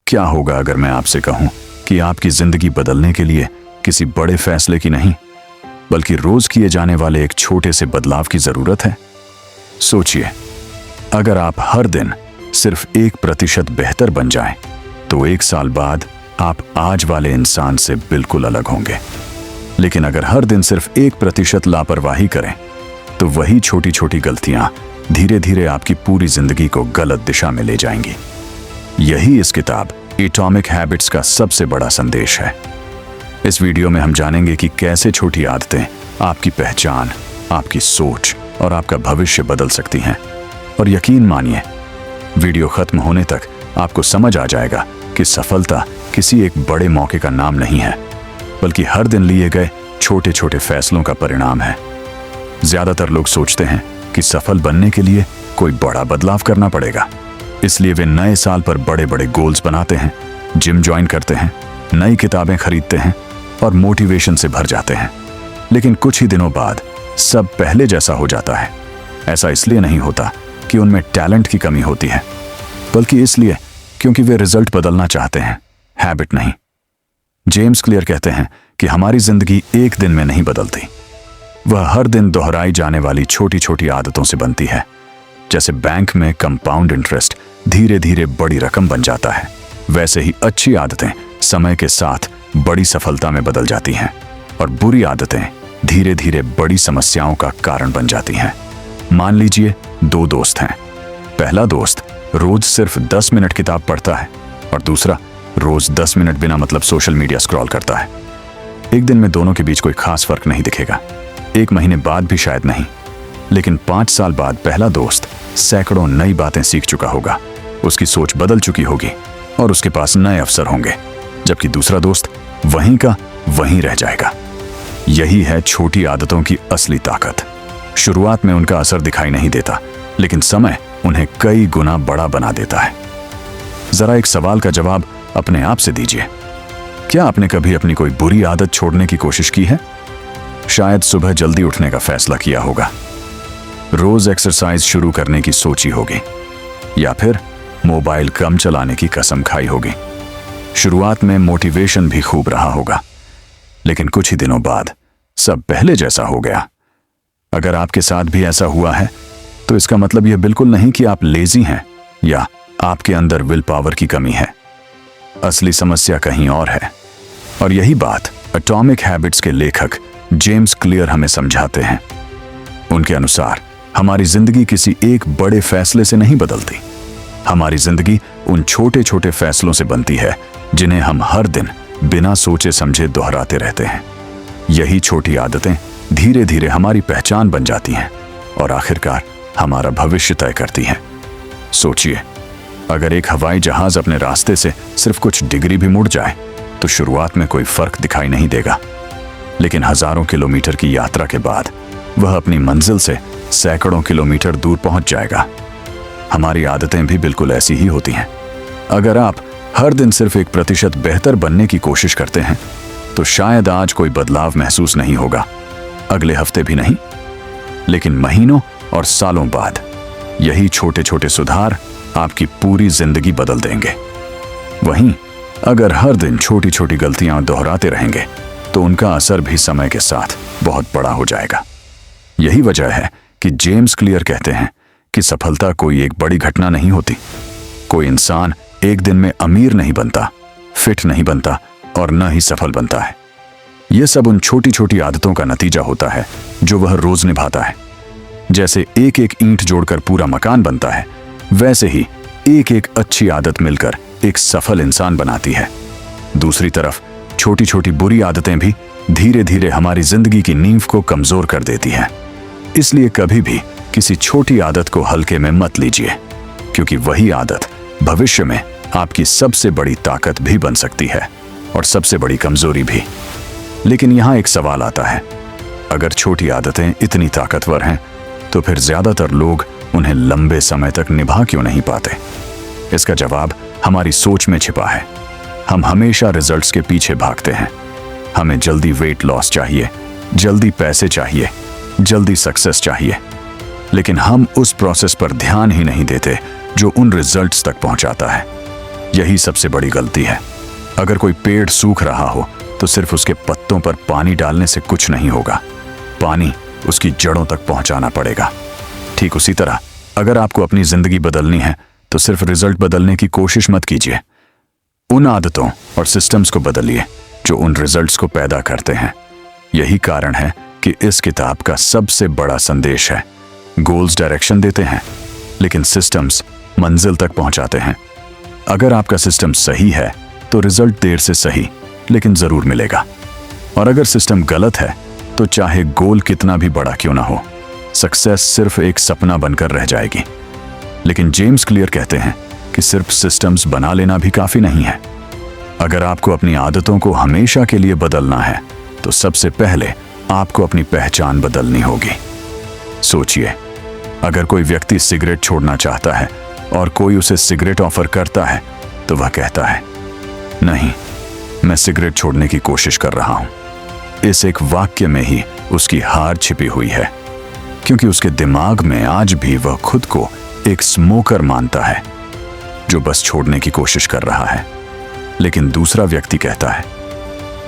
क्या होगा अगर मैं आपसे कहूं कि आपकी जिंदगी बदलने के लिए किसी बड़े फैसले की नहीं, बल्कि रोज किए जाने वाले एक छोटे से बदलाव की जरूरत है? सोचिए, अगर आप हर दिन सिर्फ 1% बेहतर बन जाएं, तो 1 साल बाद आप आज वाले इंसान से बिल्कुल अलग होंगे। लेकिन अगर हर दिन सिर्फ 1% लापरवाही करें, तो वही छोटी छोटी गलतियां धीरे धीरे आपकी पूरी जिंदगी को गलत दिशा में ले जाएंगी। यही इस किताब एटॉमिक हैबिट्स का सबसे बड़ा संदेश है। इस वीडियो में हम जानेंगे कि कैसे छोटी आदतें आपकी पहचान, आपकी सोच और आपका भविष्य बदल सकती हैं। और यकीन मानिए, वीडियो खत्म होने तक आपको समझ आ जाएगा कि सफलता किसी एक बड़े मौके का नाम नहीं है, बल्कि हर दिन लिए गए छोटे छोटे फैसलों का परिणाम है। ज्यादातर लोग सोचते हैं कि सफल बनने के लिए कोई बड़ा बदलाव करना पड़ेगा, इसलिए वे नए साल पर बड़े बड़े गोल्स बनाते हैं, जिम ज्वाइन करते हैं, नई किताबें खरीदते हैं और मोटिवेशन से भर जाते हैं। लेकिन कुछ ही दिनों बाद सब पहले जैसा हो जाता है। ऐसा इसलिए नहीं होता कि उनमें टैलेंट की कमी होती है, बल्कि इसलिए क्योंकि वे रिजल्ट बदलना चाहते हैं, हैबिट नहीं। जेम्स क्लियर कहते हैं कि हमारी जिंदगी एक दिन में नहीं बदलती, वह हर दिन दोहराई जाने वाली छोटी छोटी आदतों से बनती है। जैसे बैंक में कंपाउंड इंटरेस्ट धीरे धीरे बड़ी रकम बन जाता है, वैसे ही अच्छी आदतें समय के साथ बड़ी सफलता में बदल जाती हैं और बुरी आदतें धीरे धीरे बड़ी समस्याओं का कारण बन जाती हैं। मान लीजिए 2 दोस्त हैं। पहला दोस्त रोज सिर्फ 10 मिनट किताब पढ़ता है और दूसरा रोज 10 मिनट बिना मतलब सोशल मीडिया स्क्रॉल करता है। एक दिन में दोनों के बीच कोई खास फर्क नहीं दिखेगा, 1 महीने बाद भी शायद नहीं, लेकिन 5 साल बाद पहला दोस्त सैकड़ों नई बातें सीख चुका होगा, उसकी सोच बदल चुकी होगी और उसके पास नए अवसर होंगे, जबकि दूसरा दोस्त वहीं का वहीं रह जाएगा। यही है छोटी आदतों की असली ताकत। शुरुआत में उनका असर दिखाई नहीं देता, लेकिन समय उन्हें कई गुना बड़ा बना देता है। जरा एक सवाल का जवाब अपने आप से दीजिए, क्या आपने कभी अपनी कोई बुरी आदत छोड़ने की कोशिश की है? शायद सुबह जल्दी उठने का फैसला किया होगा, रोज एक्सरसाइज शुरू करने की सोची होगी, या फिर मोबाइल कम चलाने की कसम खाई होगी। शुरुआत में मोटिवेशन भी खूब रहा होगा, लेकिन कुछ ही दिनों बाद सब पहले जैसा हो गया। अगर आपके साथ भी ऐसा हुआ है, तो इसका मतलब यह बिल्कुल नहीं कि आप लेजी हैं या आपके अंदर विल पावर की कमी है। असली समस्या कहीं और है, और यही बात एटॉमिक हैबिट्स के लेखक जेम्स क्लियर हमें समझाते हैं। उनके अनुसार हमारी जिंदगी किसी एक बड़े फैसले से नहीं बदलती, हमारी जिंदगी उन छोटे छोटे फैसलों से बनती है जिन्हें हम हर दिन बिना सोचे समझे दोहराते रहते हैं। यही छोटी आदतें धीरे धीरे हमारी पहचान बन जाती हैं और आखिरकार हमारा भविष्य तय करती हैं। सोचिए, अगर एक हवाई जहाज अपने रास्ते से सिर्फ कुछ डिग्री भी मुड़ जाए, तो शुरुआत में कोई फर्क दिखाई नहीं देगा, लेकिन हजारों किलोमीटर की यात्रा के बाद वह अपनी मंजिल से सैकड़ों किलोमीटर दूर पहुंच जाएगा। हमारी आदतें भी बिल्कुल ऐसी ही होती हैं। अगर आप हर दिन सिर्फ 1% बेहतर बनने की कोशिश करते हैं, तो शायद आज कोई बदलाव महसूस नहीं होगा, अगले हफ्ते भी नहीं, लेकिन महीनों और सालों बाद यही छोटे छोटे सुधार आपकी पूरी जिंदगी बदल देंगे। वहीं अगर हर दिन छोटी छोटी गलतियां दोहराते रहेंगे, तो उनका असर भी समय के साथ बहुत बड़ा हो जाएगा। यही वजह है कि जेम्स क्लियर कहते हैं कि सफलता कोई एक बड़ी घटना नहीं होती। कोई इंसान एक दिन में अमीर नहीं बनता, फिट नहीं बनता और न ही सफल बनता है। यह सब उन छोटी छोटी आदतों का नतीजा होता है जो वह रोज निभाता है। जैसे एक एक ईंट जोड़कर पूरा मकान बनता है, वैसे ही एक एक अच्छी आदत मिलकर एक सफल इंसान बनाती है। दूसरी तरफ छोटी छोटी बुरी आदतें भी धीरे धीरे हमारी जिंदगी की नींव को कमजोर कर देती हैं। इसलिए कभी भी किसी छोटी आदत को हल्के में मत लीजिए, क्योंकि वही आदत भविष्य में आपकी सबसे बड़ी ताकत भी बन सकती है और सबसे बड़ी कमजोरी भी। लेकिन यहां एक सवाल आता है, अगर छोटी आदतें इतनी ताकतवर हैं, तो फिर ज्यादातर लोग उन्हें लंबे समय तक निभा क्यों नहीं पाते? इसका जवाब हमारी सोच में छिपा है। हम हमेशा रिजल्ट्स के पीछे भागते हैं। हमें जल्दी वेट लॉस चाहिए, जल्दी पैसे चाहिए, जल्दी सक्सेस चाहिए, लेकिन हम उस प्रोसेस पर ध्यान ही नहीं देते जो उन रिजल्ट्स तक पहुंचाता है। यही सबसे बड़ी गलती है। अगर कोई पेड़ सूख रहा हो तो सिर्फ उसके पत्तों पर पानी डालने से कुछ नहीं होगा, पानी उसकी जड़ों तक पहुंचाना पड़ेगा। ठीक उसी तरह अगर आपको अपनी जिंदगी बदलनी है तो सिर्फ रिजल्ट बदलने की कोशिश मत कीजिए, उन आदतों और सिस्टम्स को बदलिए जो उन रिजल्ट्स को पैदा करते हैं। यही कारण है कि इस किताब का सबसे बड़ा संदेश है, गोल्स डायरेक्शन देते हैं लेकिन सिस्टम्स मंजिल तक पहुंचाते हैं। अगर आपका सिस्टम सही है तो रिजल्ट देर से सही लेकिन जरूर मिलेगा, और अगर सिस्टम गलत है तो चाहे गोल कितना भी बड़ा क्यों ना हो, सक्सेस सिर्फ एक सपना बनकर रह जाएगी। लेकिन जेम्स क्लियर कहते हैं कि सिर्फ सिस्टम्स बना लेना भी काफी नहीं है। अगर आपको अपनी आदतों को हमेशा के लिए बदलना है तो सबसे पहले आपको अपनी पहचान बदलनी होगी। सोचिए, अगर कोई व्यक्ति सिगरेट छोड़ना चाहता है और कोई उसे सिगरेट ऑफर करता है तो वह कहता है, नहीं, मैं सिगरेट छोड़ने की कोशिश कर रहा हूं। इस एक वाक्य में ही उसकी हार छिपी हुई है, क्योंकि उसके दिमाग में आज भी वह खुद को एक स्मोकर मानता है जो बस छोड़ने की कोशिश कर रहा है। लेकिन दूसरा व्यक्ति कहता है,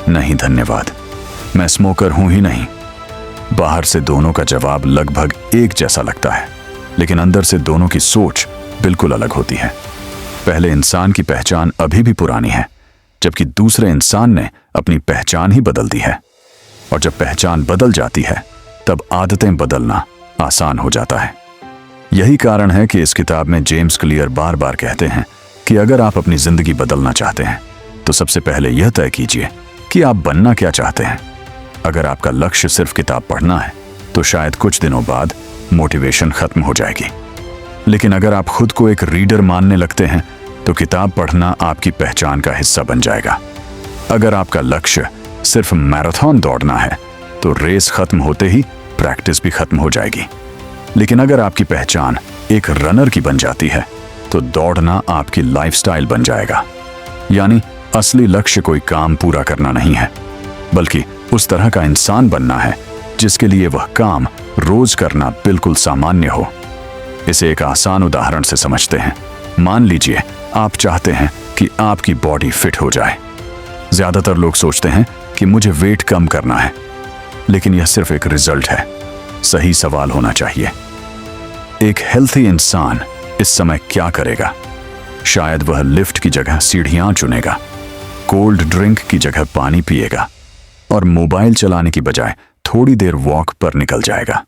नहीं धन्यवाद, मैं स्मोकर हूं ही नहीं। बाहर से दोनों का जवाब लगभग एक जैसा लगता है, लेकिन अंदर से दोनों की सोच बिल्कुल अलग होती है। पहले इंसान की पहचान अभी भी पुरानी है, जबकि दूसरे इंसान ने अपनी पहचान ही बदल दी है। और जब पहचान बदल जाती है तब आदतें बदलना आसान हो जाता है। यही कारण है कि इस किताब में जेम्स क्लियर बार बार कहते हैं कि अगर आप अपनी जिंदगी बदलना चाहते हैं तो सबसे पहले यह तय कीजिए कि आप बनना क्या चाहते हैं। अगर आपका लक्ष्य सिर्फ किताब पढ़ना है तो शायद कुछ दिनों बाद मोटिवेशन खत्म हो जाएगी, लेकिन अगर आप खुद को एक रीडर मानने लगते हैं तो किताब पढ़ना आपकी पहचान का हिस्सा बन जाएगा। अगर आपका लक्ष्य सिर्फ मैराथन दौड़ना है तो रेस खत्म होते ही प्रैक्टिस भी खत्म हो जाएगी, लेकिन अगर आपकी पहचान एक रनर की बन जाती है तो दौड़ना आपकी लाइफस्टाइल बन जाएगा। यानी असली लक्ष्य कोई काम पूरा करना नहीं है, बल्कि उस तरह का इंसान बनना है जिसके लिए वह काम रोज करना बिल्कुल सामान्य हो। इसे एक आसान उदाहरण से समझते हैं। मान लीजिए आप चाहते हैं कि आपकी बॉडी फिट हो जाए। ज्यादातर लोग सोचते हैं कि मुझे वेट कम करना है, लेकिन यह सिर्फ एक रिजल्ट है। सही सवाल होना चाहिए, एक हेल्थी इंसान इस समय क्या करेगा? शायद वह लिफ्ट की जगह सीढ़ियां चुनेगा, कोल्ड ड्रिंक की जगह पानी पिएगा और मोबाइल चलाने की बजाय थोड़ी देर वॉक पर निकल जाएगा।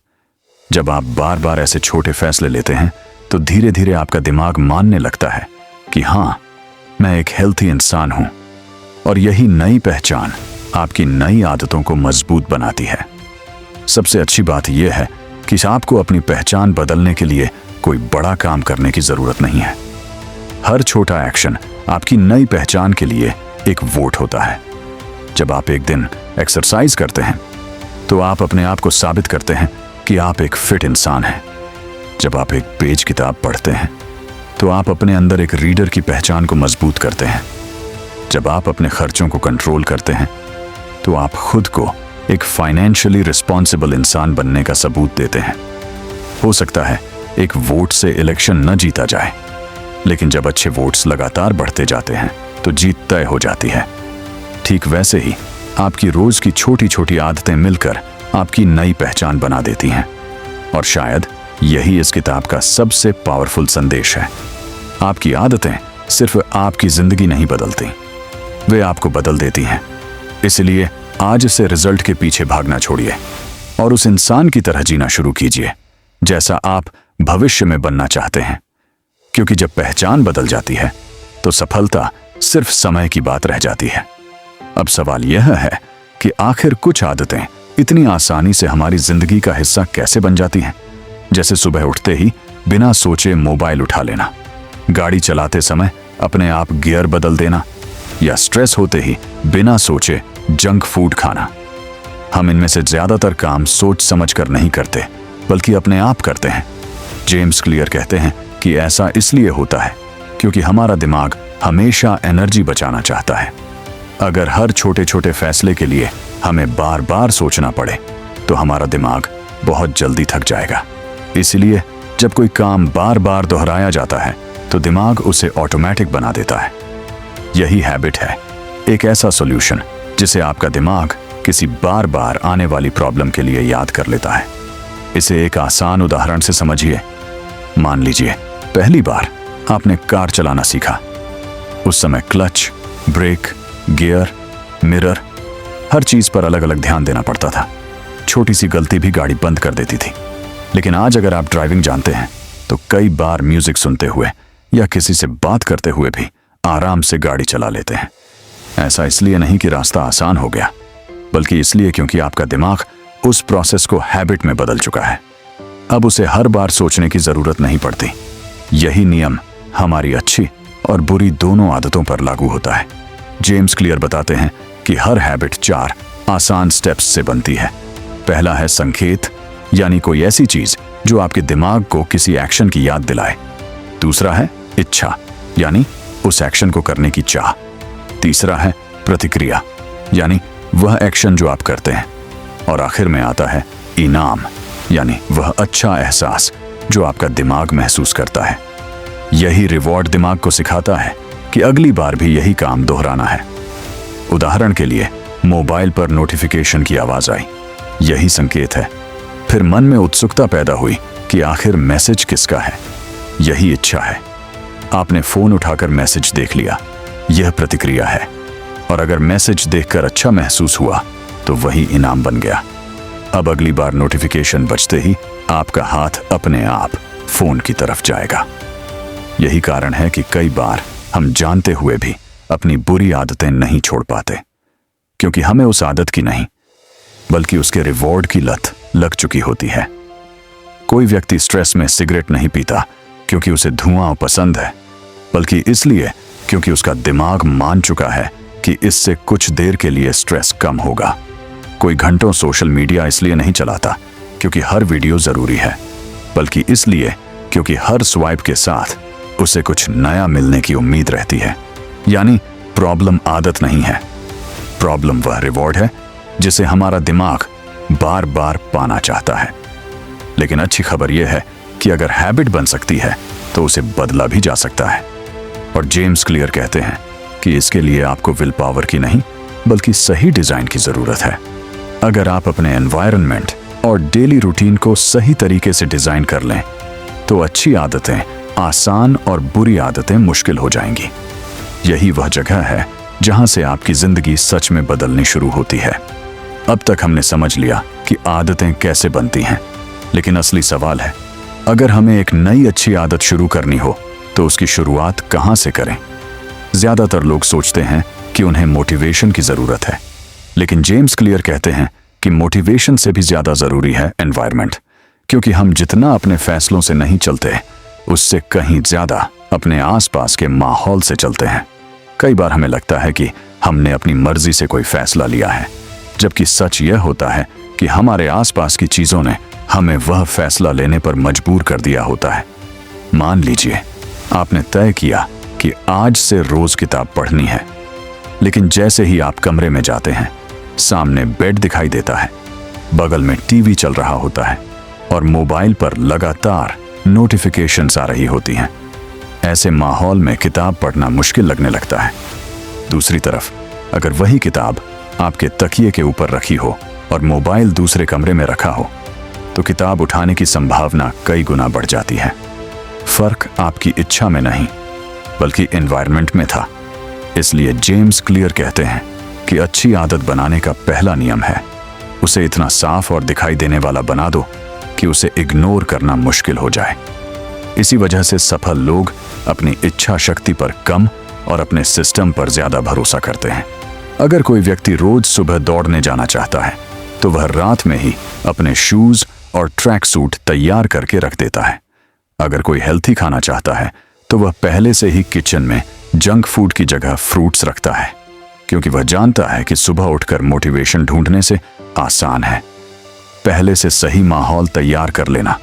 जब आप बार बार ऐसे छोटे फैसले लेते हैं तो धीरे धीरे आपका दिमाग मानने लगता है कि हाँ, मैं एक हेल्थी इंसान हूं, और यही नई पहचान आपकी नई आदतों को मजबूत बनाती है। सबसे अच्छी बात यह है कि आपको अपनी पहचान बदलने के लिए कोई बड़ा काम करने की जरूरत नहीं है। हर छोटा एक्शन आपकी नई पहचान के लिए एक वोट होता है। जब आप एक दिन एक्सरसाइज करते हैं तो आप अपने आप को साबित करते हैं कि आप एक फिट इंसान हैं। जब आप एक पेज किताब पढ़ते हैं तो आप अपने अंदर एक रीडर की पहचान को मजबूत करते हैं। जब आप अपने खर्चों को कंट्रोल करते हैं तो आप खुद को एक फाइनेंशियली रिस्पॉन्सिबल इंसान बनने का सबूत देते हैं। हो सकता है एक वोट से इलेक्शन न जीता जाए, लेकिन जब अच्छे वोट्स लगातार बढ़ते जाते हैं तो जीत तय हो जाती है। ठीक वैसे ही आपकी रोज की छोटी छोटी आदतें मिलकर आपकी नई पहचान बना देती हैं। और शायद यही इस किताब का सबसे पावरफुल संदेश है। आपकी आदतें सिर्फ आपकी जिंदगी नहीं बदलती, वे आपको बदल देती हैं। इसलिए आज से रिजल्ट के पीछे भागना छोड़िए और उस इंसान की तरह जीना शुरू कीजिए जैसा आप भविष्य में बनना चाहते हैं। क्योंकि जब पहचान बदल जाती है तो सफलता सिर्फ समय की बात रह जाती है। अब सवाल यह है कि आखिर कुछ आदतें इतनी आसानी से हमारी जिंदगी का हिस्सा कैसे बन जाती हैं? जैसे सुबह उठते ही बिना सोचे मोबाइल उठा लेना, गाड़ी चलाते समय अपने आप गियर बदल देना, या स्ट्रेस होते ही बिना सोचे जंक फूड खाना। हम इनमें से ज्यादातर काम सोच समझकर नहीं करते, बल्कि अपने आप करते हैं। जेम्स क्लियर कहते हैं कि ऐसा इसलिए होता है क्योंकि हमारा दिमाग हमेशा एनर्जी बचाना चाहता है। अगर हर छोटे छोटे फैसले के लिए हमें बार बार सोचना पड़े तो हमारा दिमाग बहुत जल्दी थक जाएगा। इसलिए जब कोई काम बार बार दोहराया जाता है तो दिमाग उसे ऑटोमेटिक बना देता है। यही हैबिट है, एक ऐसा सॉल्यूशन जिसे आपका दिमाग किसी बार बार आने वाली प्रॉब्लम के लिए याद कर लेता है। इसे एक आसान उदाहरण से समझिए। मान लीजिए पहली बार आपने कार चलाना सीखा। उस समय क्लच, ब्रेक, गियर, मिरर, हर चीज पर अलग अलग ध्यान देना पड़ता था। छोटी सी गलती भी गाड़ी बंद कर देती थी। लेकिन आज अगर आप ड्राइविंग जानते हैं तो कई बार म्यूजिक सुनते हुए या किसी से बात करते हुए भी आराम से गाड़ी चला लेते हैं। ऐसा इसलिए नहीं कि रास्ता आसान हो गया, बल्कि इसलिए क्योंकि आपका दिमाग उस प्रोसेस को हैबिट में बदल चुका है। अब उसे हर बार सोचने की जरूरत नहीं पड़ती। यही नियम हमारी अच्छी और बुरी दोनों आदतों पर लागू होता है। जेम्स क्लियर बताते हैं कि हर हैबिट 4 आसान स्टेप्स से बनती है। पहला है संकेत, यानी कोई ऐसी चीज जो आपके दिमाग को किसी एक्शन की याद दिलाए। दूसरा है इच्छा, यानी उस एक्शन को करने की चाह। तीसरा है प्रतिक्रिया, यानी वह एक्शन जो आप करते हैं। और आखिर में आता है इनाम, यानी वह अच्छा एहसास जो आपका दिमाग महसूस करता है। यही रिवॉर्ड दिमाग को सिखाता है कि अगली बार भी यही काम दोहराना है। उदाहरण के लिए मोबाइल पर नोटिफिकेशन की आवाज आई, यही संकेत है। फिर मन में उत्सुकता पैदा हुई कि आखिर मैसेज किसका है, यही इच्छा है। आपने फोन उठाकर मैसेज देख लिया, यह प्रतिक्रिया है। और अगर मैसेज देखकर अच्छा महसूस हुआ तो वही इनाम बन गया। अब अगली बार नोटिफिकेशन बजते ही आपका हाथ अपने आप फोन की तरफ जाएगा। यही कारण है कि कई बार हम जानते हुए भी अपनी बुरी आदतें नहीं छोड़ पाते, क्योंकि हमें उस आदत की नहीं बल्कि उसके रिवॉर्ड की लत लग चुकी होती है। कोई व्यक्ति स्ट्रेस में सिगरेट नहीं पीता क्योंकि उसे धुआं पसंद है, बल्कि इसलिए क्योंकि उसका दिमाग मान चुका है कि इससे कुछ देर के लिए स्ट्रेस कम होगा। कोई घंटों सोशल मीडिया इसलिए नहीं चलाता क्योंकि हर वीडियो जरूरी है, बल्कि इसलिए क्योंकि हर स्वाइप के साथ उसे कुछ नया मिलने की उम्मीद रहती है। यानी प्रॉब्लम आदत नहीं है, प्रॉब्लम वह रिवॉर्ड है जिसे हमारा दिमाग बार बार पाना चाहता है। लेकिन अच्छी खबर यह है कि अगर हैबिट बन सकती है तो उसे बदला भी जा सकता है। और जेम्स क्लियर कहते हैं कि इसके लिए आपको विल पावर की नहीं बल्कि सही डिजाइन की जरूरत है। अगर आप अपने एनवायरनमेंट और डेली रूटीन को सही तरीके से डिजाइन कर लें तो अच्छी आदतें आसान और बुरी आदतें मुश्किल हो जाएंगी। यही वह जगह है जहां से आपकी जिंदगी सच में बदलनी शुरू होती है। अब तक हमने समझ लिया कि आदतें कैसे बनती हैं, लेकिन असली सवाल है, अगर हमें एक नई अच्छी आदत शुरू करनी हो तो उसकी शुरुआत कहां से करें? ज्यादातर लोग सोचते हैं कि उन्हें मोटिवेशन की जरूरत है, लेकिन जेम्स क्लियर कहते हैं कि मोटिवेशन से भी ज्यादा जरूरी है एनवायरनमेंट, क्योंकि हम जितना अपने फैसलों से नहीं चलते उससे कहीं ज्यादा अपने आसपास के माहौल से चलते हैं। कई बार हमें लगता है कि हमने अपनी मर्जी से कोई फैसला लिया है, जबकि सच यह होता है कि हमारे आसपास की चीजों ने हमें वह फैसला लेने पर मजबूर कर दिया होता है। मान लीजिए आपने तय किया कि आज से रोज किताब पढ़नी है, लेकिन जैसे ही आप कमरे में जाते हैं सामने बेड दिखाई देता है, बगल में टीवी चल रहा होता है और मोबाइल पर लगातार नोटिफिकेशंस आ रही होती हैं। ऐसे माहौल में किताब पढ़ना मुश्किल लगने लगता है। दूसरी तरफ अगर वही किताब आपके तकिए के ऊपर रखी हो और मोबाइल दूसरे कमरे में रखा हो तो किताब उठाने की संभावना कई गुना बढ़ जाती है। फर्क आपकी इच्छा में नहीं बल्कि एनवायरनमेंट में था। इसलिए जेम्स क्लियर कहते हैं कि अच्छी आदत बनाने का पहला नियम है, उसे इतना साफ और दिखाई देने वाला बना दो कि उसे इग्नोर करना मुश्किल हो जाए। इसी वजह से सफल लोग अपनी इच्छा शक्ति पर कम और अपने सिस्टम पर ज्यादा भरोसा करते हैं। अगर कोई व्यक्ति रोज सुबह दौड़ने जाना चाहता है तो वह रात में ही अपने शूज और ट्रैक सूट तैयार करके रख देता है। अगर कोई हेल्थी खाना चाहता है तो वह पहले से ही किचन में जंक फूड की जगह फ्रूट्स रखता है, क्योंकि वह जानता है कि सुबह उठकर मोटिवेशन ढूंढने से आसान है पहले से सही माहौल तैयार कर लेना।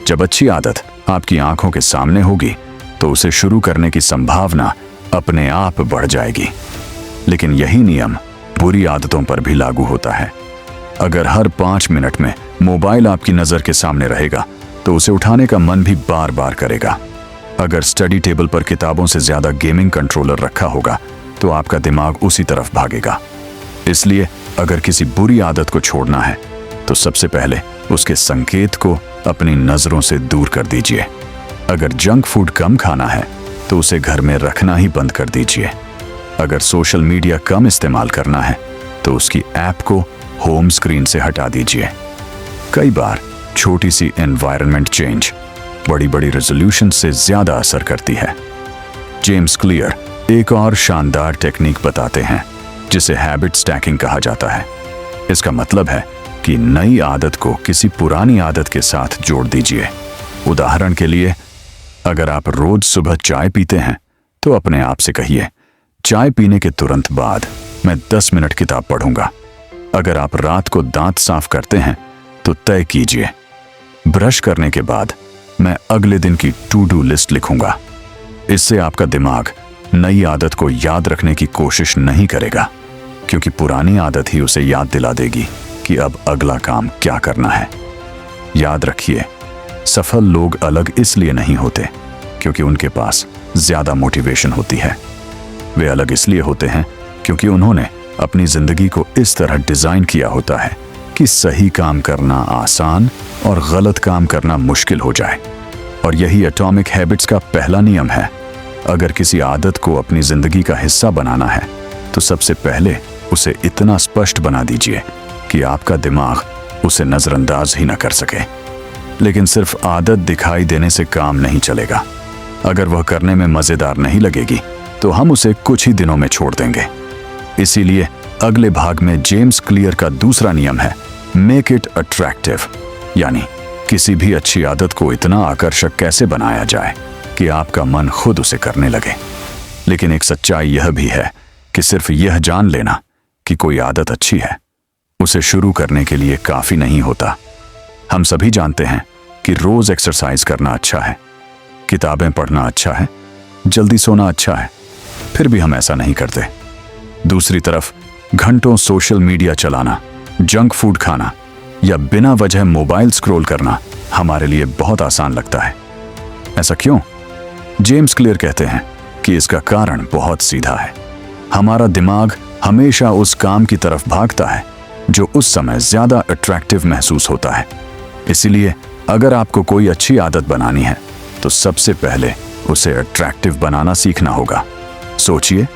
जब अच्छी आदत आपकी आंखों के सामने होगी तो उसे शुरू करने की संभावना अपने आप बढ़ जाएगी। लेकिन यही नियम बुरी आदतों पर भी लागू होता है। अगर हर 5 मिनट में मोबाइल आपकी नजर के सामने रहेगा तो उसे उठाने का मन भी बार बार करेगा। अगर स्टडी टेबल पर किताबों से ज्यादा गेमिंग कंट्रोलर रखा होगा तो आपका दिमाग उसी तरफ भागेगा। इसलिए अगर किसी बुरी आदत को छोड़ना है तो सबसे पहले उसके संकेत को अपनी नजरों से दूर कर दीजिए। अगर जंक फूड कम खाना है तो उसे घर में रखना ही बंद कर दीजिए। अगर सोशल मीडिया कम इस्तेमाल करना है तो उसकी ऐप को होम स्क्रीन से हटा दीजिए। कई बार छोटी सी एनवायरनमेंट चेंज बड़ी बड़ी रेजोल्यूशन से ज्यादा असर करती है। जेम्स क्लियर एक और शानदार टेक्निक बताते हैं जिसे हैबिट स्टैकिंग कहा जाता है। इसका मतलब है कि नई आदत को किसी पुरानी आदत के साथ जोड़ दीजिए। उदाहरण के लिए, अगर आप रोज सुबह चाय पीते हैं तो अपने आप से कहिए, चाय पीने के तुरंत बाद मैं 10 मिनट किताब पढ़ूंगा। अगर आप रात को दांत साफ करते हैं तो तय कीजिए, ब्रश करने के बाद मैं अगले दिन की टू डू लिस्ट लिखूंगा। इससे आपका दिमाग नई आदत को याद रखने की कोशिश नहीं करेगा, क्योंकि पुरानी आदत ही उसे याद दिला देगी कि अब अगला काम क्या करना है। याद रखिए, सफल लोग अलग इसलिए नहीं होते क्योंकि उनके पास ज्यादा मोटिवेशन होती है। वे अलग इसलिए होते हैं क्योंकि उन्होंने अपनी जिंदगी को इस तरह डिजाइन किया होता है कि सही काम करना आसान और गलत काम करना मुश्किल हो जाए। और यही एटॉमिक हैबिट्स का पहला नियम है। अगर किसी आदत को अपनी जिंदगी का हिस्सा बनाना है तो सबसे पहले उसे इतना स्पष्ट बना दीजिए कि आपका दिमाग उसे नजरअंदाज ही न कर सके। लेकिन सिर्फ आदत दिखाई देने से काम नहीं चलेगा। अगर वह करने में मजेदार नहीं लगेगी तो हम उसे कुछ ही दिनों में छोड़ देंगे। इसीलिए अगले भाग में जेम्स क्लियर का दूसरा नियम है, मेक इट अट्रैक्टिव, यानी किसी भी अच्छी आदत को इतना आकर्षक कैसे बनाया जाए कि आपका मन खुद उसे करने लगे। लेकिन एक सच्चाई यह भी है कि सिर्फ यह जान लेना कि कोई आदत अच्छी है, उसे शुरू करने के लिए काफी नहीं होता। हम सभी जानते हैं कि रोज एक्सरसाइज करना अच्छा है, किताबें पढ़ना अच्छा है, जल्दी सोना अच्छा है, फिर भी हम ऐसा नहीं करते। दूसरी तरफ घंटों सोशल मीडिया चलाना, जंक फूड खाना या बिना वजह मोबाइल स्क्रॉल करना हमारे लिए बहुत आसान लगता है। ऐसा क्यों? जेम्स क्लियर कहते हैं कि इसका कारण बहुत सीधा है। हमारा दिमाग हमेशा उस काम की तरफ भागता है जो उस समय ज्यादा अट्रैक्टिव महसूस होता है। इसीलिए अगर आपको कोई अच्छी आदत बनानी है तो सबसे पहले उसे अट्रैक्टिव बनाना सीखना होगा। सोचिए,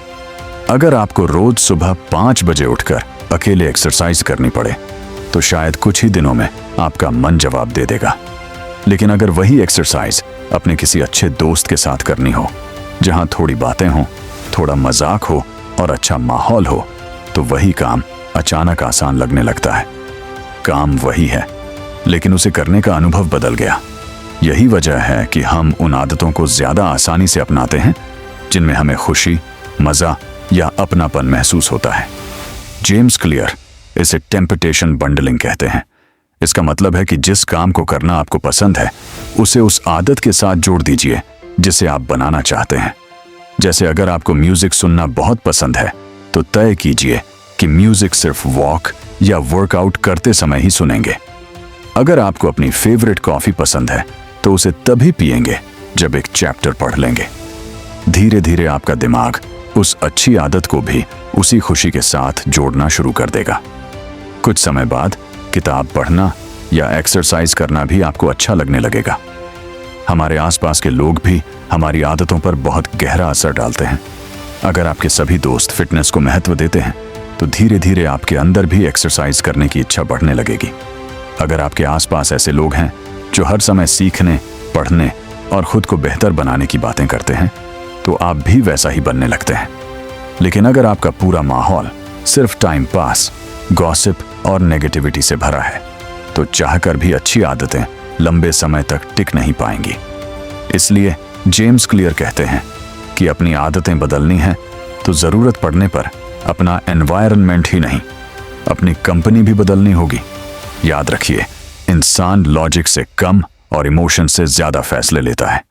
अगर आपको रोज सुबह 5 बजे उठकर अकेले एक्सरसाइज करनी पड़े तो शायद कुछ ही दिनों में आपका मन जवाब दे देगा। लेकिन अगर वही एक्सरसाइज अपने किसी अच्छे दोस्त के साथ करनी हो, जहां थोड़ी बातें हों, थोड़ा मजाक हो और अच्छा माहौल हो, तो वही काम अचानक आसान लगने लगता है। काम वही है, लेकिन उसे करने का अनुभव बदल गया। यही वजह है कि हम उन आदतों को ज्यादा आसानी से अपनाते हैं जिनमें हमें खुशी, मजा या अपनापन महसूस होता है। जेम्स क्लियर इसे टेम्पटेशन बंडलिंग कहते हैं। इसका मतलब है कि जिस काम को करना आपको पसंद है उसे उस आदत के साथ जोड़ दीजिए जिसे आप बनाना चाहते हैं। जैसे अगर आपको म्यूजिक सुनना बहुत पसंद है तो तय कीजिए कि म्यूजिक सिर्फ वॉक या वर्कआउट करते समय ही सुनेंगे। अगर आपको अपनी फेवरेट कॉफी पसंद है तो उसे तभी पिएंगे जब एक चैप्टर पढ़ लेंगे। धीरे धीरे आपका दिमाग उस अच्छी आदत को भी उसी खुशी के साथ जोड़ना शुरू कर देगा। कुछ समय बाद किताब पढ़ना या एक्सरसाइज करना भी आपको अच्छा लगने लगेगा। हमारे आसपास के लोग भी हमारी आदतों पर बहुत गहरा असर डालते हैं। अगर आपके सभी दोस्त फिटनेस को महत्व देते हैं तो धीरे धीरे आपके अंदर भी एक्सरसाइज करने की इच्छा बढ़ने लगेगी। अगर आपके आसपास ऐसे लोग हैं जो हर समय सीखने, पढ़ने और खुद को बेहतर बनाने की बातें करते हैं तो आप भी वैसा ही बनने लगते हैं। लेकिन अगर आपका पूरा माहौल सिर्फ टाइम पास, गॉसिप और नेगेटिविटी से भरा है तो चाहकर भी अच्छी आदतें लंबे समय तक टिक नहीं पाएंगी। इसलिए जेम्स क्लियर कहते हैं कि अपनी आदतें बदलनी है तो जरूरत पड़ने पर अपना एनवायरनमेंट ही नहीं, अपनी कंपनी भी बदलनी होगी। याद रखिए, इंसान लॉजिक से कम और इमोशन से ज्यादा फैसले लेता है।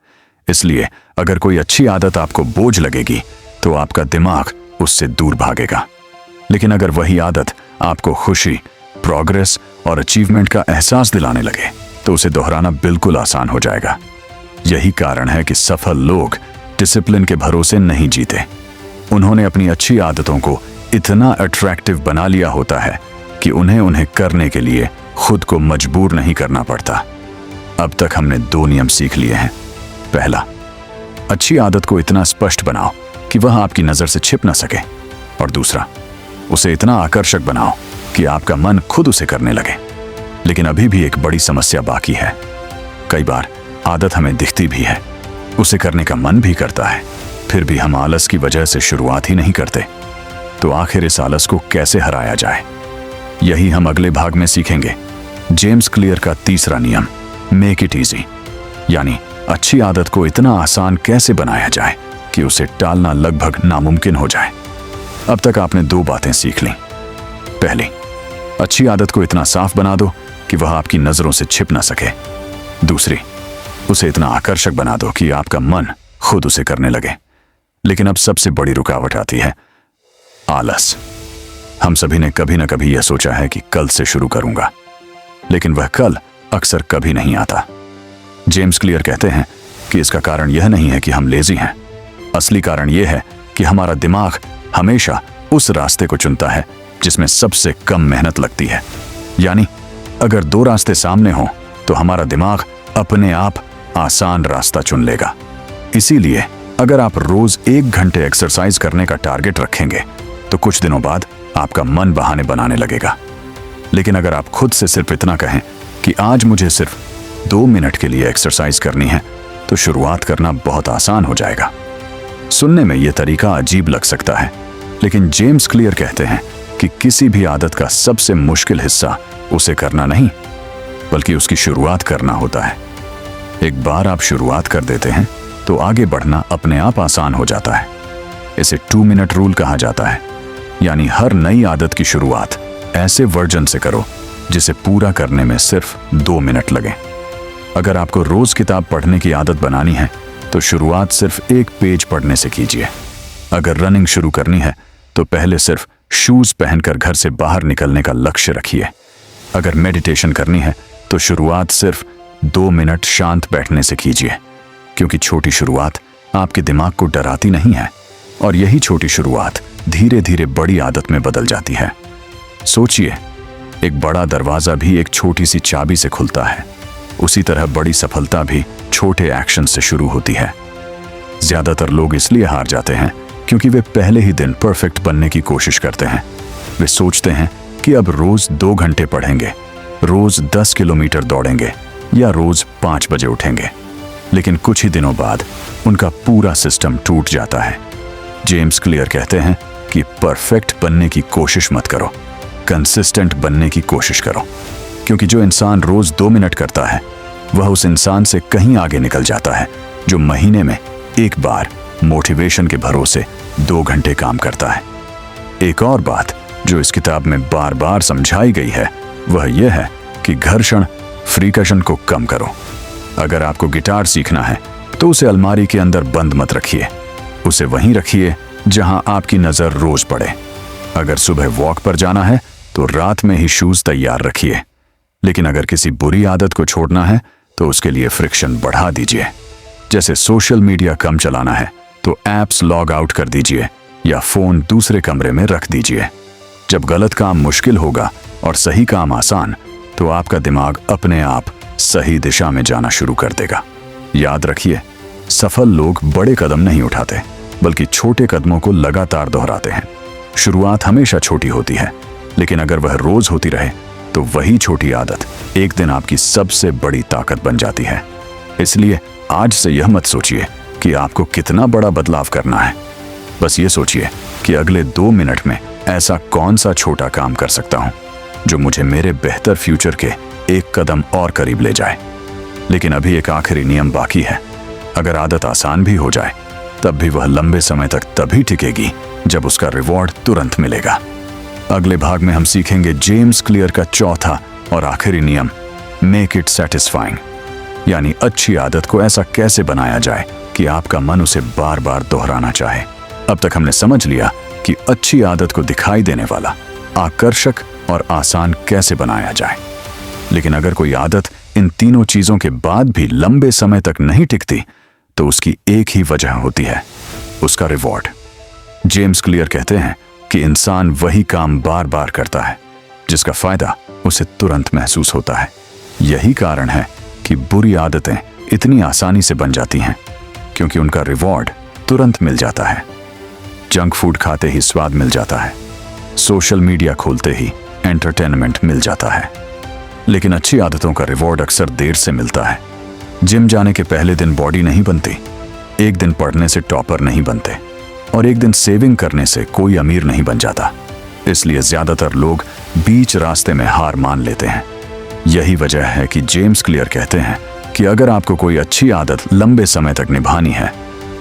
इसलिए अगर कोई अच्छी आदत आपको बोझ लगेगी तो आपका दिमाग उससे दूर भागेगा। लेकिन अगर वही आदत आपको खुशी, प्रोग्रेस और अचीवमेंट का एहसास दिलाने लगे तो उसे दोहराना बिल्कुल आसान हो जाएगा। यही कारण है कि सफल लोग डिसिप्लिन के भरोसे नहीं जीते। उन्होंने अपनी अच्छी आदतों को इतना अट्रैक्टिव बना लिया होता है कि उन्हें करने के लिए खुद को मजबूर नहीं करना पड़ता। अब तक हमने 2 नियम सीख लिए हैं। पहला, अच्छी आदत को इतना स्पष्ट बनाओ कि वह आपकी नजर से छिप ना सके। और दूसरा, उसे इतना आकर्षक बनाओ कि आपका मन खुद उसे करने लगे। लेकिन अभी भी एक बड़ी समस्या बाकी है। कई बार आदत हमें दिखती भी है, उसे करने का मन भी करता है, फिर भी हम आलस की वजह से शुरुआत ही नहीं करते। तो आखिर इस आलस को कैसे हराया जाए, यही हम अगले भाग में सीखेंगे। जेम्स क्लियर का तीसरा नियम, मेक इट इजी, यानी अच्छी आदत को इतना आसान कैसे बनाया जाए कि उसे टालना लगभग नामुमकिन हो जाए। अब तक आपने 2 बातें सीख ली। पहली, अच्छी आदत को इतना साफ बना दो कि वह आपकी नजरों से छिप ना सके। दूसरी, उसे इतना आकर्षक बना दो कि आपका मन खुद उसे करने लगे। लेकिन अब सबसे बड़ी रुकावट आती है, आलस। हम सभी ने कभी ना कभी यह सोचा है कि कल से शुरू करूंगा, लेकिन वह कल अक्सर कभी नहीं आता। जेम्स क्लियर कहते हैं कि इसका कारण यह नहीं है कि हम लेजी हैं। असली कारण यह है कि हमारा दिमाग हमेशा उस रास्ते को चुनता है जिसमें सबसे कम मेहनत लगती है। यानी अगर 2 रास्ते सामने हों तो हमारा दिमाग अपने आप आसान रास्ता चुन लेगा। इसीलिए अगर आप रोज 1 घंटे एक्सरसाइज करने का टारगेट रखेंगे तो कुछ दिनों बाद आपका मन बहाने बनाने लगेगा। लेकिन अगर आप खुद से सिर्फ इतना कहें कि आज मुझे सिर्फ 2 मिनट के लिए एक्सरसाइज करनी है, तो शुरुआत करना बहुत आसान हो जाएगा। सुनने में यह तरीका अजीब लग सकता है, लेकिन जेम्स क्लियर कहते हैं कि किसी भी आदत का सबसे मुश्किल हिस्सा उसे करना नहीं, बल्कि उसकी शुरुआत करना होता है। एक बार आप शुरुआत कर देते हैं तो आगे बढ़ना अपने आप आसान हो जाता है। इसे 2 मिनट रूल कहा जाता है, यानी हर नई आदत की शुरुआत ऐसे वर्जन से करो जिसे पूरा करने में सिर्फ 2 मिनट लगे। अगर आपको रोज किताब पढ़ने की आदत बनानी है तो शुरुआत सिर्फ 1 पेज पढ़ने से कीजिए। अगर रनिंग शुरू करनी है तो पहले सिर्फ शूज पहनकर घर से बाहर निकलने का लक्ष्य रखिए। अगर मेडिटेशन करनी है तो शुरुआत सिर्फ 2 मिनट शांत बैठने से कीजिए, क्योंकि छोटी शुरुआत आपके दिमाग को डराती नहीं है और यही छोटी शुरुआत धीरे धीरे बड़ी आदत में बदल जाती है। सोचिए, एक बड़ा दरवाजा भी एक छोटी सी चाबी से खुलता है। उसी तरह बड़ी सफलता भी छोटे एक्शन से शुरू होती है। ज्यादातर लोग इसलिए हार जाते हैं क्योंकि वे पहले ही दिन परफेक्ट बनने की कोशिश करते हैं। वे सोचते हैं कि अब रोज 2 घंटे पढ़ेंगे, रोज 10 किलोमीटर दौड़ेंगे या रोज 5 बजे उठेंगे। लेकिन कुछ ही दिनों बाद उनका पूरा सिस्टम टूट जाता है। जेम्स क्लियर कहते हैं कि परफेक्ट बनने की कोशिश मत करो, कंसिस्टेंट बनने की कोशिश करो, क्योंकि जो इंसान रोज 2 मिनट करता है वह उस इंसान से कहीं आगे निकल जाता है जो महीने में 1 बार मोटिवेशन के भरोसे 2 घंटे काम करता है। एक और बात जो इस किताब में बार बार समझाई गई है वह यह है कि घर्षण फ्रिक्शन को कम करो। अगर आपको गिटार सीखना है तो उसे अलमारी के अंदर बंद मत रखिए, उसे वहीं रखिए जहां आपकी नजर रोज पड़े। अगर सुबह वॉक पर जाना है तो रात में ही शूज तैयार रखिए। लेकिन अगर किसी बुरी आदत को छोड़ना है तो उसके लिए फ्रिक्शन बढ़ा दीजिए। जैसे सोशल मीडिया कम चलाना है तो ऐप्स लॉग आउट कर दीजिए या फोन दूसरे कमरे में रख दीजिए। जब गलत काम मुश्किल होगा और सही काम आसान, तो आपका दिमाग अपने आप सही दिशा में जाना शुरू कर देगा। याद रखिए, सफल लोग बड़े कदम नहीं उठाते, बल्कि छोटे कदमों को लगातार दोहराते हैं। शुरुआत हमेशा छोटी होती है, लेकिन अगर वह रोज होती रहे तो वही छोटी आदत एक दिन आपकी सबसे बड़ी ताकत बन जाती है। इसलिए आज से यह मत सोचिए कि आपको कितना बड़ा बदलाव करना है। बस ये सोचिए कि अगले 2 मिनट में ऐसा कौन सा छोटा काम कर सकता हूं जो मुझे मेरे बेहतर फ्यूचर के 1 कदम और करीब ले जाए। लेकिन अभी एक आखिरी नियम बाकी है। अगर आदत आसान भी हो जाए तब भी वह लंबे समय तक तभी टिकेगी जब उसका रिवॉर्ड तुरंत मिलेगा। अगले भाग में हम सीखेंगे जेम्स क्लियर का चौथा और आखिरी नियम, मेक इट सेटिस्फाइंग, यानी अच्छी आदत को ऐसा कैसे बनाया जाए कि आपका मन उसे बार बार दोहराना चाहे। अब तक हमने समझ लिया कि अच्छी आदत को दिखाई देने वाला, आकर्षक और आसान कैसे बनाया जाए। लेकिन अगर कोई आदत इन तीनों चीजों के बाद भी लंबे समय तक नहीं टिकती, तो उसकी एक ही वजह होती है, उसका रिवॉर्ड। जेम्स क्लियर कहते हैं कि इंसान वही काम बार बार करता है जिसका फायदा उसे तुरंत महसूस होता है। यही कारण है कि बुरी आदतें इतनी आसानी से बन जाती हैं, क्योंकि उनका रिवॉर्ड तुरंत मिल जाता है। जंक फूड खाते ही स्वाद मिल जाता है, सोशल मीडिया खोलते ही एंटरटेनमेंट मिल जाता है। लेकिन अच्छी आदतों का रिवॉर्ड अक्सर देर से मिलता है। जिम जाने के पहले दिन बॉडी नहीं बनती, एक दिन पढ़ने से टॉपर नहीं बनते, और एक दिन सेविंग करने से कोई अमीर नहीं बन जाता। इसलिए ज्यादातर लोग बीच रास्ते में हार मान लेते हैं। यही वजह है कि जेम्स क्लियर कहते हैं कि अगर आपको कोई अच्छी आदत लंबे समय तक निभानी है,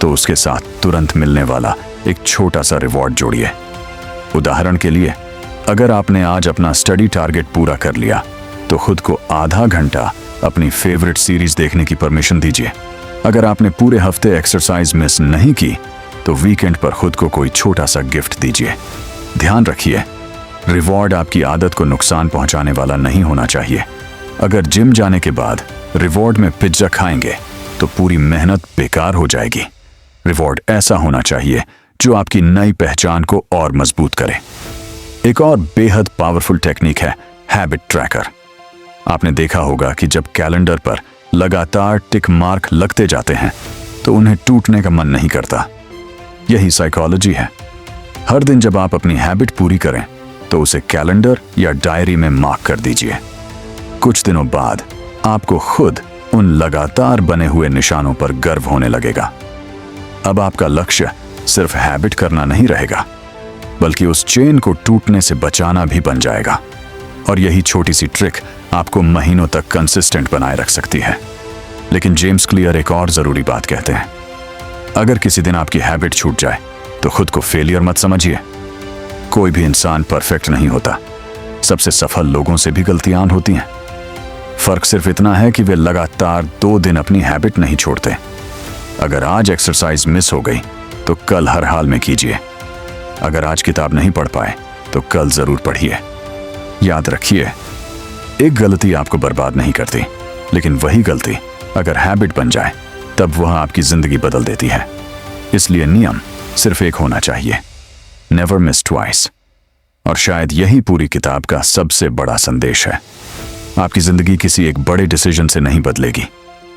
तो उसके साथ तुरंत मिलने वाला एक छोटा सा रिवॉर्ड जोड़िए। उदाहरण के लिए, अगर आपने आज अपना स्टडी टारगेट पूरा कर लिया, तो खुद को आधा घंटा अपनी फेवरेट सीरीज देखने की परमिशन दीजिए। अगर आपने पूरे हफ्ते एक्सरसाइज मिस नहीं की, तो वीकेंड पर खुद को कोई छोटा सा गिफ्ट दीजिए। ध्यान रखिए, रिवॉर्ड आपकी आदत को नुकसान पहुंचाने वाला नहीं होना चाहिए। अगर जिम जाने के बाद रिवॉर्ड में पिज्जा खाएंगे, तो पूरी मेहनत बेकार हो जाएगी। रिवॉर्ड ऐसा होना चाहिए जो आपकी नई पहचान को और मजबूत करे। एक और बेहद पावरफुल टेक्निक है हैबिट ट्रैकर। आपने देखा होगा कि जब कैलेंडर पर लगातार टिक मार्क लगते जाते हैं, तो उन्हें टूटने का मन नहीं करता। यही साइकोलॉजी है। हर दिन जब आप अपनी हैबिट पूरी करें, तो उसे कैलेंडर या डायरी में मार्क कर दीजिए। कुछ दिनों बाद आपको खुद उन लगातार बने हुए निशानों पर गर्व होने लगेगा। अब आपका लक्ष्य सिर्फ हैबिट करना नहीं रहेगा, बल्कि उस चेन को टूटने से बचाना भी बन जाएगा। और यही छोटी सी ट्रिक आपको महीनों तक कंसिस्टेंट बनाए रख सकती है। लेकिन जेम्स क्लियर एक और जरूरी बात कहते हैं। अगर किसी दिन आपकी हैबिट छूट जाए, तो खुद को फेलियर मत समझिए। कोई भी इंसान परफेक्ट नहीं होता। सबसे सफल लोगों से भी गलतियां होती हैं। फर्क सिर्फ इतना है कि वे लगातार 2 दिन अपनी हैबिट नहीं छोड़ते। अगर आज एक्सरसाइज मिस हो गई, तो कल हर हाल में कीजिए। अगर आज किताब नहीं पढ़ पाए, तो कल जरूर पढ़िए। याद रखिए, एक गलती आपको बर्बाद नहीं करती, लेकिन वही गलती अगर हैबिट बन जाए, तब वह आपकी जिंदगी बदल देती है। इसलिए नियम सिर्फ एक होना चाहिए, नेवर मिस ट्वाइस। और शायद यही पूरी किताब का सबसे बड़ा संदेश है। आपकी जिंदगी किसी एक बड़े डिसीजन से नहीं बदलेगी,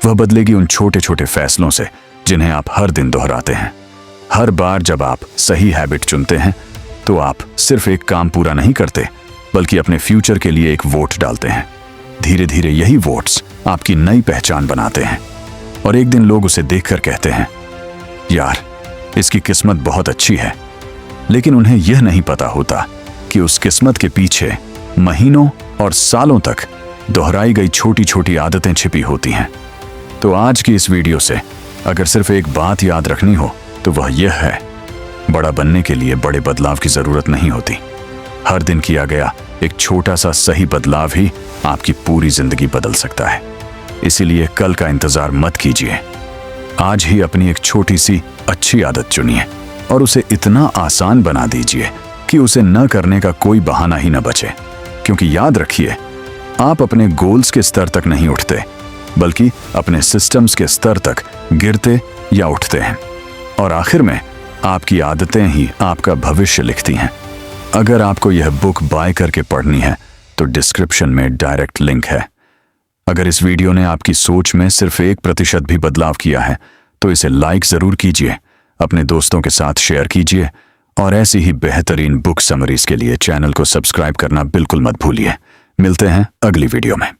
वह बदलेगी उन छोटे छोटे फैसलों से जिन्हें आप हर दिन दोहराते हैं। हर बार जब आप सही हैबिट चुनते हैं, तो आप सिर्फ एक काम पूरा नहीं करते, बल्कि अपने फ्यूचर के लिए एक वोट डालते हैं। धीरे धीरे यही वोट्स आपकी नई पहचान बनाते हैं, और एक दिन लोग उसे देखकर कहते हैं, यार, इसकी किस्मत बहुत अच्छी है। लेकिन उन्हें यह नहीं पता होता कि उस किस्मत के पीछे महीनों और सालों तक दोहराई गई छोटी छोटी आदतें छिपी होती हैं। तो आज की इस वीडियो से अगर सिर्फ एक बात याद रखनी हो, तो वह यह है, बड़ा बनने के लिए बड़े बदलाव की जरूरत नहीं होती। हर दिन किया गया एक छोटा सा सही बदलाव ही आपकी पूरी जिंदगी बदल सकता है। इसीलिए कल का इंतजार मत कीजिए। आज ही अपनी एक छोटी सी अच्छी आदत चुनिए और उसे इतना आसान बना दीजिए कि उसे न करने का कोई बहाना ही न बचे। क्योंकि याद रखिए, आप अपने गोल्स के स्तर तक नहीं उठते, बल्कि अपने सिस्टम्स के स्तर तक गिरते या उठते हैं। और आखिर में आपकी आदतें ही आपका भविष्य लिखती हैं। अगर आपको यह बुक बाय करके पढ़नी है, तो डिस्क्रिप्शन में डायरेक्ट लिंक है। अगर इस वीडियो ने आपकी सोच में सिर्फ 1% भी बदलाव किया है, तो इसे लाइक जरूर कीजिए, अपने दोस्तों के साथ शेयर कीजिए, और ऐसी ही बेहतरीन बुक समरीज के लिए चैनल को सब्सक्राइब करना बिल्कुल मत भूलिए। मिलते हैं अगली वीडियो में।